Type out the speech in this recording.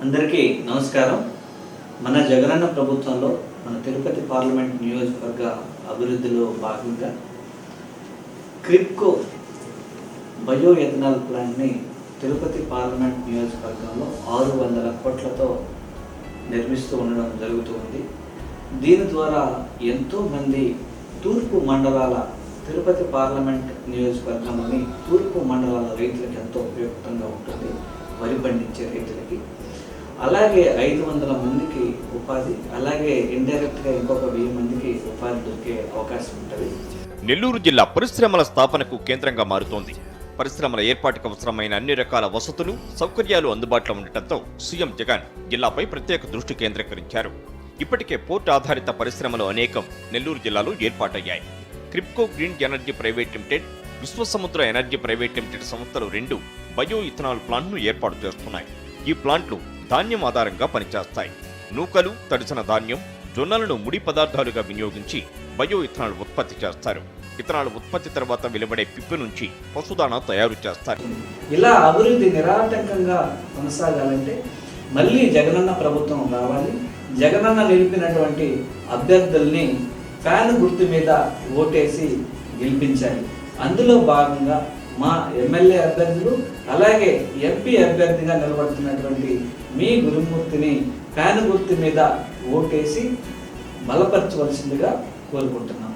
అందరికీ నమస్కారం. మన జగనన్న ప్రభుత్వంలో మన తిరుపతి పార్లమెంట్ నియోజకవర్గ అభివృద్ధిలో భాగంగా క్రిప్కో బయో ఎథనాల్ ప్లాంట్ని తిరుపతి పార్లమెంట్ నియోజకవర్గంలో 600 కోట్లతో నిర్మిస్తూ ఉండడం జరుగుతుంది. దీని ద్వారా ఎంతోమంది తూర్పు మండలాల తిరుపతి పార్లమెంట్ నియోజకవర్గంలోని తూర్పు మండలాల రైతులకు ఎంతో ఉపయుక్తంగా ఉంటుంది. వరి పండించే రైతులకి, అలాగే 500 మందికి ఉపాధి, అలాగే ఇండైరెక్ట్గా ఇంకొక 1000 మందికి ఉపాధి దొరికే అవకాశం ఉంటుంది. నెల్లూరు జిల్లా పరిశ్రమల స్థాపనకు కేంద్రంగా మారుతోంది. పరిశ్రమల ఏర్పాటుకు అవసరమైన అన్ని రకాల వసతులు, సౌకర్యాలు అందుబాటులో ఉండటంతో సీఎం జగన్ జిల్లాపై ప్రత్యేక దృష్టి కేంద్రీకరించారు. ఇప్పటికే పోర్ట్ ఆధారిత పరిశ్రమలు అనేకం నెల్లూరు జిల్లాలో ఏర్పాటయ్యాయి. క్రిప్కో green energy private limited, Vishwasamudra energy private limited సంస్థలు 2 బయో ఇథనాల్ ప్లాంట్ను ఏర్పాటు చేస్తున్నాయి. ఈ ప్లాంట్లు ధాన్యం ఆధారంగా పనిచేస్తాయి. నూకలు, తడిసిన ధాన్యం, జొన్నలను ముడి పదార్థాలుగా వినియోగించి బయో ఇథనాల్ ఉత్పత్తి చేస్తారు. ఇథనాల్ ఉత్పత్తి తర్వాత వెలువడే పిప్పి నుంచి పశుదాణా తయారు చేస్తారు. ఇలా అభివృద్ధి నిరాటంకంగా కొనసాగాలంటే మళ్ళీ జగనన్న ప్రభుత్వం రావాలి. జగనన్న నిలిపినటువంటి అభ్యర్థుల్ని ఫ్యాన్ గుర్తు మీద ఓటేసి గెలిపించాలి. అందులో భాగంగా మా ఎమ్మెల్యే అభ్యర్థులు, అలాగే ఎంపీ అభ్యర్థిగా నిలబడుతున్నటువంటి మీ గురుమూర్తిని ఫ్యాన్ గుర్తు మీద ఓటేసి బలపరచవలసిందిగా కోరుకుంటున్నాం.